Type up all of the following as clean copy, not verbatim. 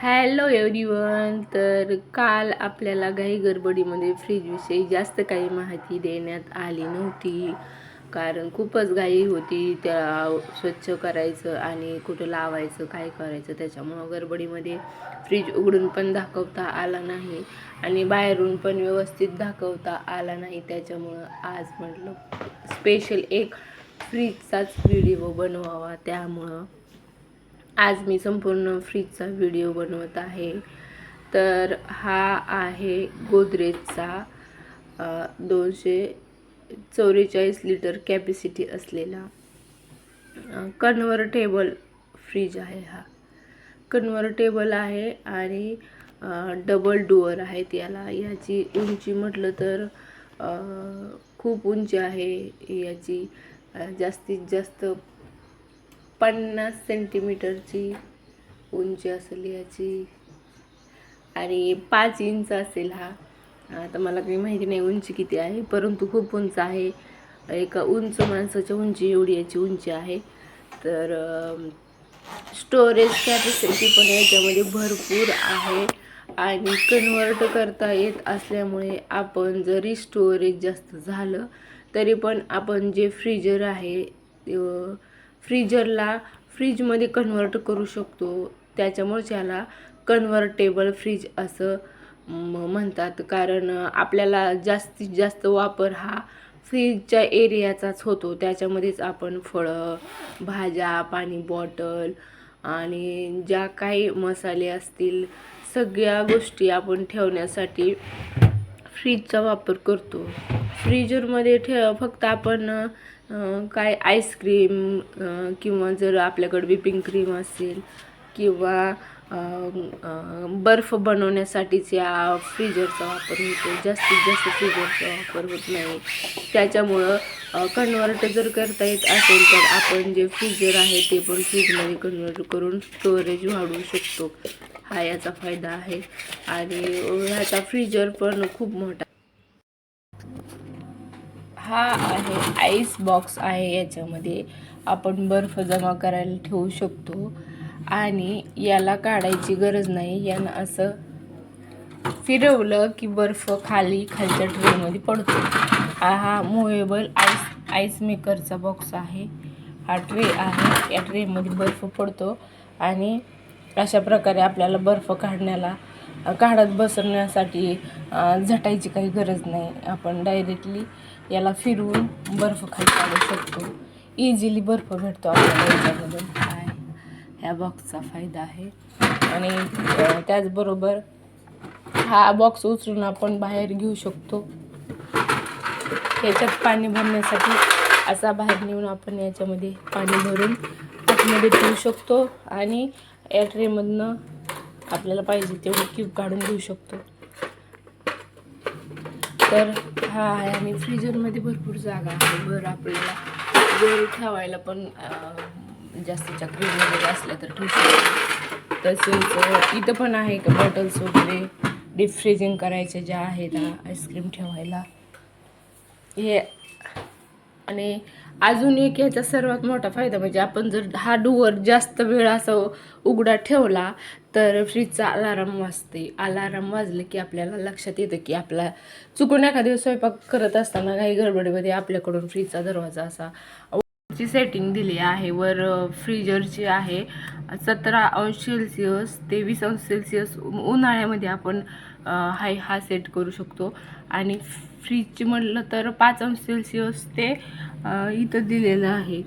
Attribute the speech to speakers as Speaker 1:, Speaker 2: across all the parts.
Speaker 1: Hello everyone. तर काल आपल्याला घाई गडबडीमध्ये फ्रीजविषयी जास्त काही माहिती देण्यात आली नव्हती, कारण खूपच घाई होती. त्या स्वच्छ करायचं आणि कुठं लावायचं काय करायचं, त्याच्यामुळं गडबडीमध्ये फ्रीज उघडून पण दाखवता आला नाही आणि बाहेरून पण व्यवस्थित दाखवता आला नाही. त्याच्यामुळं आज म्हटलं स्पेशल एक फ्रीजचाच व्हिडिओ बनवावा. त्यामुळं आज मी संपूर्ण फ्रीजचा व्हिडिओ बनवत आहे. तर हा आहे गोदरेजचा 244 लिटर कॅपॅसिटी असलेला कन्व्हर्टेबल फ्रीज आहे. हा कन्व्हर्टेबल आहे आणि डबल डोअर आहेत. याची उंची म्हटलं तर खूप उंची आहे. याची जास्तीत जास्त 50 सेंटीमीटरची उंची असेल याची आणि 5 इंच असेल. हा आता मला काही माहिती नाही उंची किती आहे, परंतु खूप उंच आहे. एका उंच माणसाच्या उंची एवढी याची उंची आहे. तर स्टोरेज कॅपॅसिटी पण याच्यामध्ये भरपूर आहे आणि कन्वर्ट करता येत असल्यामुळे आपण जरी स्टोरेज जास्त झालं तरी पण आपण जे फ्रीजर आहे फ्रीजरला फ्रीजमध्ये कन्वर्ट करू शकतो. त्याच्यामुळेच याला कन्व्हर्टेबल फ्रीज असं म्हणतात, कारण आपल्याला जास्तीत जास्त वापर हा फ्रीजच्या एरियाचाच होतो. त्याच्यामध्येच आपण फळं, भाज्या, पाणी बॉटल आणि ज्या काही मसाले असतील सगळ्या गोष्टी आपण ठेवण्यासाठी फ्रीजचा वापर करतो. फ्रीजरमध्ये फक्त आपण काय आईस्क्रीम किंवा जर आपल्याकडे व्हिपिंग क्रीम असेल किंवा बर्फ बनवण्यासाठीच या फ्रीजरचा वापर होतो. जास्तीत जास्त फ्रीजरचा वापर होत नाही. त्याच्यामुळं कन्वर्ट जर करता येत असेल तर आपण जे फ्रीजर आहे ते पण फ्रीजमध्ये कन्वर्ट करून स्टोरेज वाढवू शकतो. हा याचा फायदा आहे आणि ह्याचा फ्रीजर पण खूप मोठा. हा आहे आईस बॉक्स आहे. याच्यामध्ये आपण बर्फ जमा करायला ठेवू शकतो आणि याला काढायची गरज नाही. यानं असं फिरवलं की बर्फ खालच्या ट्रेमध्ये पडतो. हा मूवेबल आईस मेकरचा बॉक्स आहे. हा ट्रे आहे. या ट्रेमध्ये बर्फ पडतो आणि अशा प्रकारे आपल्याला बर्फ काढत बसण्यासाठी झटायची काही गरज नाही. आपण डायरेक्टली याला फिरवून बर्फ खाली काढू शकतो. इझिली बर्फ भेटतो आपल्याला याच्यामधून. ह्या बॉक्सचा फायदा आहे आणि त्याचबरोबर हा बॉक्स उचलून आपण बाहेर घेऊ शकतो. ह्याच्यात पाणी भरण्यासाठी असा बाहेर नेऊन आपण याच्यामध्ये पाणी भरून आतमध्ये ठेवू शकतो आणि या ट्रेमधनं आपल्याला पाहिजे तेवढे क्यूब काढून घेऊ शकतो. तर हा आहे आणि फ्रीजरमध्ये भरपूर जागा आहे. वर आपल्याला वर ठेवायला पण जास्तीच्या क्रीम वगैरे असल्या तर ठेवू शकतो. तसेच इथं पण आहे का बॉटल्स वगैरे डीप फ्रीजिंग करायचे ज्या आहेत आईस्क्रीम ठेवायला हे. आणि अजून एक याचा सर्वात मोठा फायदा म्हणजे आपण जर हा डोअर जास्त वेळ असं उघडा ठेवला तर फ्रीजचा अलाराम वाजते. अलाराम वाजले की आपल्याला लक्षात येतं की आपला चुकून एखाद्या स्वयंपाक करत असताना काही गडबडीमध्ये आपल्याकडून फ्रीजचा दरवाजा असा ची सेटिंग दिली आहे. वर फ्रीजरची आहे 17° ते 20° उन्हाळ्यामध्ये आपण हा सेट करू शकतो आणि फ्रीजची म्हटलं तर 5° ते इथं दिलेलं आहे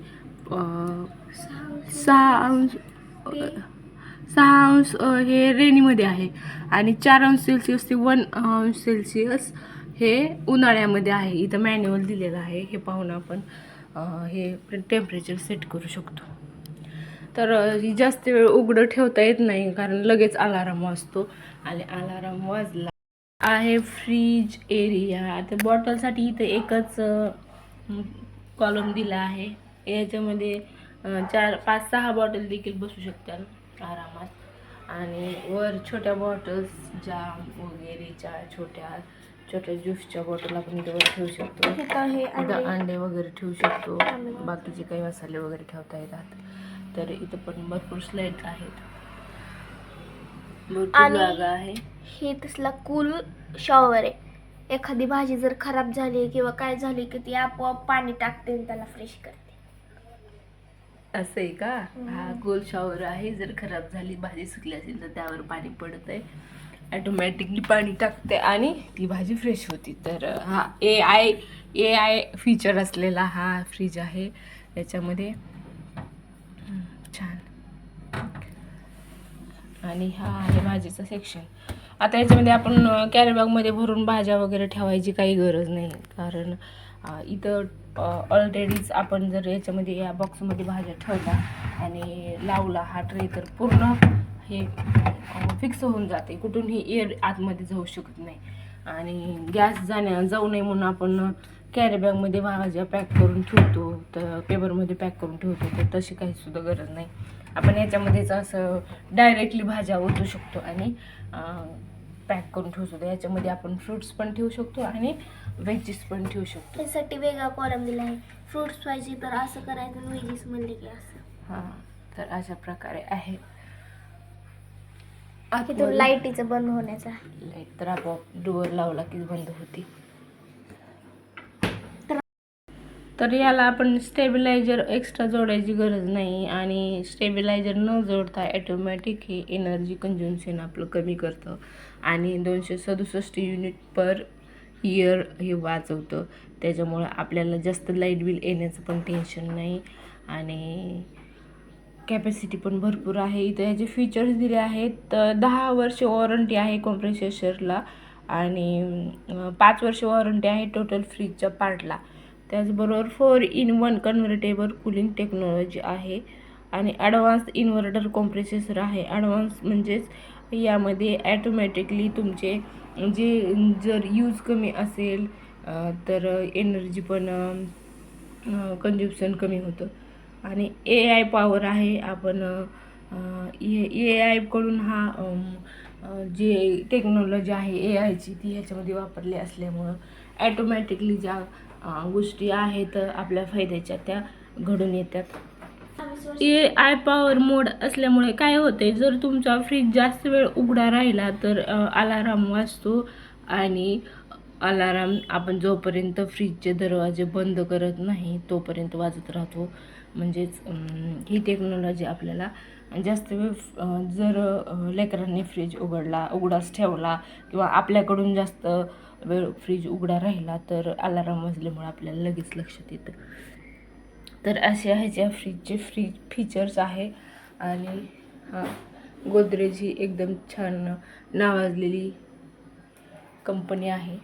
Speaker 1: 6° हे रेनीमध्ये आहे आणि 4° ते 1° हे उन्हाळ्यामध्ये आहे. इथं मॅन्युअल दिलेलं आहे. हे पाहून आपण हे टेम्परेचर सेट करू शकतो. तर जास्त वेळ उघडं ठेवता येत नाही कारण लगेच अलाराम वाजतो आणि अलाराम वाजला आहे. फ्रीज एरिया आता बॉटलसाठी इथं एकच कॉलम दिला आहे. याच्यामध्ये 4, 5, 6 बॉटल देखील बसू शकतात आरामात आणि वर छोट्या बॉटल्स जाम वगैरेच्या छोट्या ज्यूसच्या बॉटल आपण इथं ठेवू शकतो. इथं अंडे वगैरे ठेवू शकतो. बाकीचे काही मसाले वगैरे ठेवता येतात. तर इथं पण भरपूर स्लाईड आहेत. भरपूर
Speaker 2: आणि
Speaker 1: जागा आहे.
Speaker 2: हे तसला कूल शॉवर आहे. एखादी भाजी जर खराब झाली किंवा काय झाली की ती आपोआप पाणी टाकते आणि त्याला फ्रेश करते.
Speaker 1: असं आहे का? हा गोल शॉवर आहे. जर खराब झाली भाजी सुकली असेल तर त्यावर पाणी पडत आहे, ॲटोमॅटिकली पाणी टाकते आणि ती भाजी फ्रेश होती. तर हा ए आय फीचर असलेला हा फ्रीज आहे. याच्यामध्ये छान. आणि हा आहे भाजीचा सेक्शन. आता याच्यामध्ये आपण कॅरी बॅगमध्ये भरून भाज्या वगैरे ठेवायची काही गरज नाही, कारण इथं ऑलरेडीच आपण जर याच्यामध्ये या बॉक्समध्ये भाज्या ठेवल्या आणि लावला हा ट्रे तर पूर्ण हे फिक्स होऊन जाते. कुठूनही एअर आतमध्ये जाऊ शकत नाही. आणि गॅस जाऊ नये म्हणून आपण कॅरी बॅगमध्ये भाज्या पॅक करून ठेवतो, तर पेपरमध्ये पॅक करून ठेवतो, तर तशी काहीसुद्धा गरज नाही. आपण याच्यामध्येच असं डायरेक्टली भाज्या ओतू शकतो आणि पॅक करून ठेवू शकतो. याच्यामध्ये आपण फ्रूट्स पण ठेवू शकतो आणि व्हेजीस पण ठेवू शकतो.
Speaker 2: त्यासाठी वेगळा कॉलम दिला आहे. फ्रूट्स पाहिजे तर असं करायचं, व्हेजीस म्हणले की असं.
Speaker 1: हां, तर अशा प्रकारे आहे.
Speaker 2: तिथून लाईटीचं बंद होण्याचा
Speaker 1: लाईट तर आपोआप डोअर लावला की बंद होती. तर याला आपण स्टेबिलायझर एक्स्ट्रा जोडायची गरज नाही आणि स्टेबिलायझर न जोडता ॲटोमॅटिक हे एनर्जी कन्झ्युम्शन आपलं कमी करतं आणि 267 युनिट पर इयर हे वाचवतं. त्याच्यामुळं आपल्याला जास्त लाईट बिल येण्याचं पण टेन्शन नाही आणि कॅपॅसिटी पण भरपूर आहे. इथं याचे फीचर्स दिले आहेत. तर 10 वर्ष वॉरंटी आहे कॉम्प्रेसरला आणि 5 वर्ष वॉरंटी आहे टोटल फ्रीजच्या पार्टला. त्याचबरोबर 4-in-1 कन्व्हर्टेबल कूलिंग टेक्नॉलॉजी आहे आणि ॲडव्हान्स इन्व्हर्टर कॉम्प्रेसेसर आहे. ॲडव्हान्स म्हणजेच यामध्ये ॲटोमॅटिकली तुमचे जर यूज कमी असेल तर एनर्जी पण कंझ्युम्शन कमी होतं. आणि ए आय पॉवर आहे. आपण ए आयकडून जे टेक्नॉलॉजी आहे ए आयची ती ह्याच्यामध्ये वापरली असल्यामुळं ॲटोमॅटिकली ज्या गोष्टी आहेत आपल्या फायद्याच्या त्या घडून येतात. ए आय पॉवर मोड असल्यामुळे काय होते, जर तुमचा फ्रीज जास्त वेळ उघडा राहिला तर अलाराम वाजतो आणि अलाराम आपण जोपर्यंत फ्रीजचे दरवाजे बंद करत नाही तोपर्यंत वाजत राहतो. म्हणजेच ही टेक्नॉलॉजी आपल्याला जास्त वेळ जर लेकरांनी फ्रीज उघडाच ठेवला किंवा आपल्याकडून जास्त वेळ फ्रीज उघडा राहिला तर अलाराम वाजल्यामुळे आपल्याला लगेच लक्षात येतं. तर असे ह्याच्या फ्रीजचे फीचर्स आहे. आणि हां, गोदरेज ही एकदम छान नावाजलेली कंपनी आहे.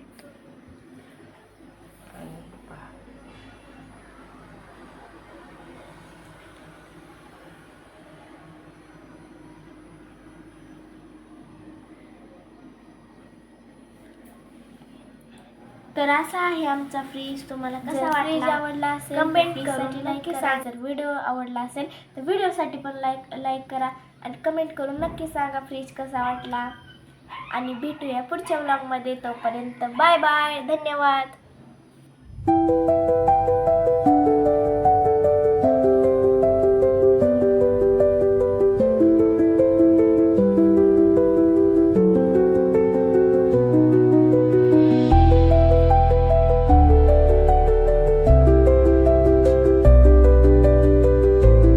Speaker 2: तर असा आहे आमचा फ्रीज. तुम्हाला कसा वाटला? आवडला असेल कमेंट करून नक्की सांगा. जर व्हिडिओ आवडला असेल तर व्हिडिओसाठी पण लाईक करा आणि कमेंट करून नक्की सांगा फ्रीज कसा वाटला. आणि भेटूया पुढच्या व्लॉगमध्ये. तोपर्यंत बाय बाय, धन्यवाद.